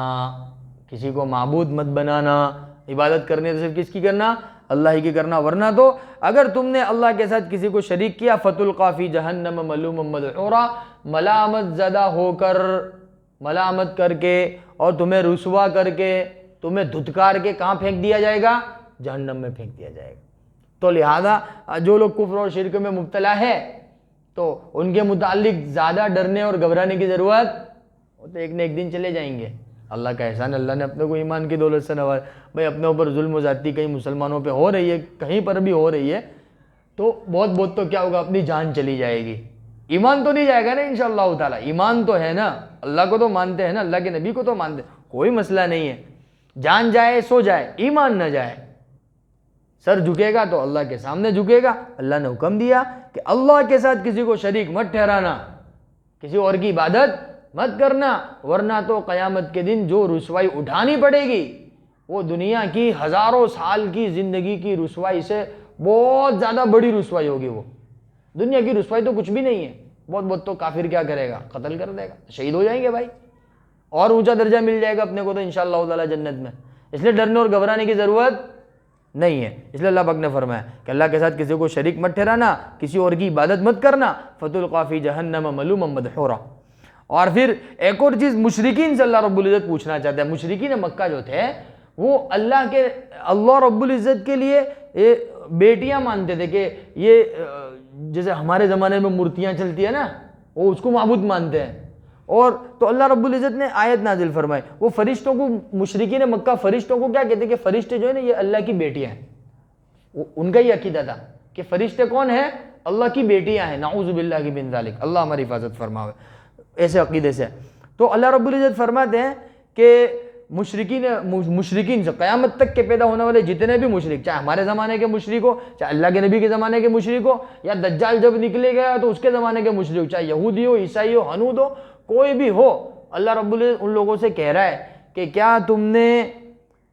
کسی کو معبود مت بنانا. عبادت کرنے تو صرف کس کی کرنا, اللہ ہی کی کرنا. ورنہ تو اگر تم نے اللہ کے ساتھ کسی کو شریک کیا, فتلقی فی جہنم ملوما مدحورا, ملامت زدہ ہو کر, ملامت کر کے اور تمہیں رسوا کر کے, تمہیں دھتکار کے کہاں پھینک دیا جائے گا, جہنم میں پھینک دیا جائے گا. تو لہذا جو لوگ کفر اور شرک میں مبتلا ہے تو ان کے متعلق زیادہ ڈرنے اور گھبرانے کی ضرورت, وہ تو ایک نہ ایک دن چلے جائیں گے. اللہ کا احسان, اللہ نے اپنے کو ایمان کی دولت سے نواز. بھائی اپنے اوپر ظلم و زیادتی کہیں مسلمانوں پہ ہو رہی ہے, کہیں پر بھی ہو رہی ہے, تو بہت تو کیا ہوگا, اپنی جان چلی جائے گی. ایمان تو نہیں جائے گا نا انشاءاللہ تعالی. ایمان تو ہے نا, اللہ کو تو مانتے ہیں نا, اللہ کے نبی کو تو مانتے ہیں, کوئی مسئلہ نہیں ہے. جان جائے سو جائے, ایمان نہ جائے. سر جھکے گا تو اللہ کے سامنے جھکے گا. اللہ نے حکم دیا کہ اللہ کے ساتھ کسی کو شریک مت ٹھہرانا, کسی اور کی عبادت مت کرنا, ورنہ تو قیامت کے دن جو رسوائی اٹھانی پڑے گی وہ دنیا کی ہزاروں سال کی زندگی کی رسوائی سے بہت زیادہ بڑی رسوائی ہوگی. وہ دنیا کی رسوائی تو کچھ بھی نہیں ہے. بہت تو کافر کیا کرے گا, قتل کر دے گا, شہید ہو جائیں گے بھائی, اور اونچا درجہ مل جائے گا اپنے کو تو انشاءاللہ تعالی جنت میں. اس لیے ڈرنے اور گھبرانے کی ضرورت نہیں ہے. اس لیے اللہ پاک نے فرمایا کہ اللہ کے ساتھ کسی کو شریک مت ٹھہرانا, کسی اور کی عبادت مت کرنا. فتلقی فی جہنم ملوما مدحورا. اور پھر ایک اور چیز مشرکین سے اللہ رب العزت پوچھنا چاہتا ہے. مشرکین مکہ جو تھے وہ اللہ رب العزت کے لیے بیٹیاں مانتے تھے کہ یہ جیسے ہمارے زمانے میں مورتیاں چلتی ہیں نا, وہ اس کو معبود مانتے ہیں. اور تو اللہ رب العزت نے آیت نازل فرمائی, وہ فرشتوں کو, مشرکین مکہ فرشتوں کو کیا کہتے ہیں کہ فرشتے جو ہے نا یہ اللہ کی بیٹیاں ہیں. ان کا یہ عقیدہ تھا کہ فرشتے کون ہیں, اللہ کی بیٹیاں ہیں. نعوذ باللہ من ذالک, اللہ ہماری حفاظت فرماوے ایسے عقیدے سے. تو اللہ رب العزت فرماتے ہیں کہ مشرکین سے قیامت تک کے پیدا ہونے والے جتنے بھی مشرک, چاہے ہمارے زمانے کے مشرک ہو, چاہے اللہ کے نبی کے زمانے کے مشرک ہو, یا دجال جب نکلے گیا تو اس کے زمانے کے مشرک, چاہے یہودی ہو, عیسائی ہو, ہنود ہو, کوئی بھی ہو, اللہ رب العزت ان لوگوں سے کہہ رہا ہے کہ کیا تم نے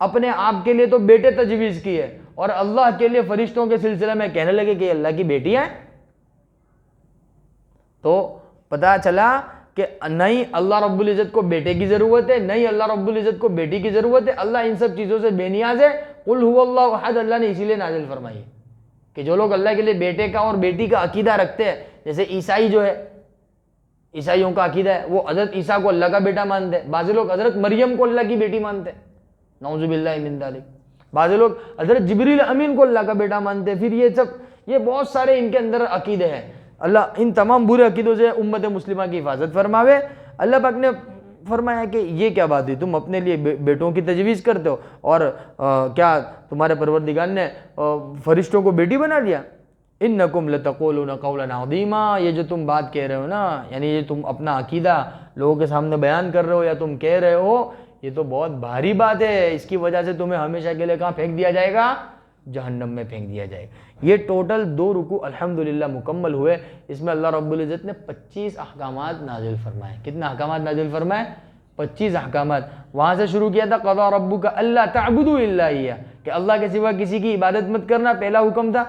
اپنے آپ کے لیے تو بیٹے تجویز کیے اور اللہ کے لیے فرشتوں کے سلسلے میں کہنے لگے کہ یہ اللہ کی بیٹیاں ہیں. تو پتہ چلا کہ نہیں اللہ رب العزت کو بیٹے کی ضرورت ہے, نہیں اللہ رب العزت کو بیٹی کی ضرورت ہے, اللہ ان سب چیزوں سے بے نیاز ہے. قل هو اللہ احد, اللہ نے اسی لیے نازل فرمائی ہے کہ جو لوگ اللہ کے لیے بیٹے کا اور بیٹی کا عقیدہ رکھتے ہیں, جیسے عیسائی جو ہے, عیسائیوں کا عقیدہ ہے وہ حضرت عیسیٰ کو اللہ کا بیٹا مانتے ہیں, بعض لوگ حضرت مریم کو اللہ کی بیٹی مانتے ہیں, نعوذ باللہ من ذالک, بعض لوگ حضرت جبریل امین کو اللہ کا بیٹا مانتے ہیں. پھر یہ بہت سارے ان کے اندر عقیدے ہیں. اللہ ان تمام برے عقیدوں سے امت مسلمہ کی حفاظت فرماوے. اللہ پاک نے فرمایا کہ یہ کیا بات ہے, تم اپنے لیے بیٹوں کی تجویز کرتے ہو اور کیا تمہارے پروردگار نے فرشتوں کو بیٹی بنا دیا. انکم لتقولون قولا عظیما, یہ جو تم بات کہہ رہے ہو نا, یعنی یہ تم اپنا عقیدہ لوگوں کے سامنے بیان کر رہے ہو یا تم کہہ رہے ہو, یہ تو بہت بھاری بات ہے. اس کی وجہ سے تمہیں ہمیشہ کے لیے کہاں پھینک دیا جائے گا, جہنم میں پھینک دیا جائے گا. یہ ٹوٹل 2 رکوع الحمدللہ مکمل ہوئے. اس میں اللہ رب العزت نے 25 احکامات نازل فرمائے. کتنے احکامات نازل فرمائے؟ 25 احکامات. وہاں سے شروع کیا تھا قضا ربک الا تعبدوا الا ایہ, کہ اللہ کے سوا کسی کی عبادت مت کرنا, پہلا حکم تھا.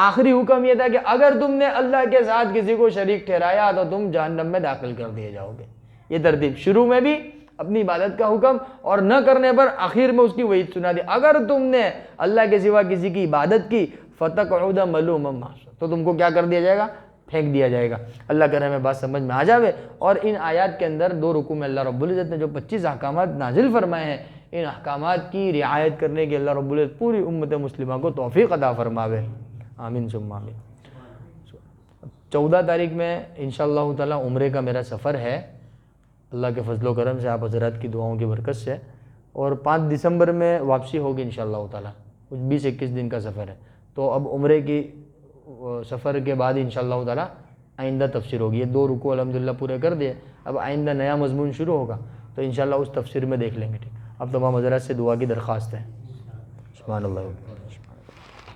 آخری حکم یہ تھا کہ اگر تم نے اللہ کے ساتھ کسی کو شریک ٹھہرایا تو تم جہنم میں داخل کر دیے جاؤ گے. یہ ترتیب, شروع میں بھی اپنی عبادت کا حکم اور نہ کرنے پر آخر میں اس کی وعید سنا دی. اگر تم نے اللہ کے سوا کسی کی عبادت کی فتقعد ملوما محسورا, تو تم کو کیا کر دیا جائے گا, پھینک دیا جائے گا. اللہ کرے ہمیں بات سمجھ میں آ جاوے. اور ان آیات کے اندر 2 رکوع میں اللہ رب العزت نے جو 25 احکامات نازل فرمائے ہیں, ان احکامات کی رعایت کرنے کے اللہ رب العزت پوری امت مسلمہ کو توفیق عطا فرماوے. آمین ثم آمین. 14 تاریخ میں انشاءاللہ تعالی عمرے کا میرا سفر ہے, اللہ کے فضل و کرم سے, آپ حضرات کی دعاؤں کی برکت سے. اور 5 دسمبر میں واپسی ہوگی انشاءاللہ تعالی, کچھ 20-21 دن کا سفر ہے. تو اب عمرے کی سفر کے بعد انشاءاللہ تعالی آئندہ تفسیر ہوگی. یہ 2 رکوع الحمدللہ پورے کر دیے, اب آئندہ نیا مضمون شروع ہوگا, تو انشاءاللہ اس تفسیر میں دیکھ لیں گے. ٹھیک, اب تمام حضرات سے دعا کی درخواست ہے. سبحان اللہ.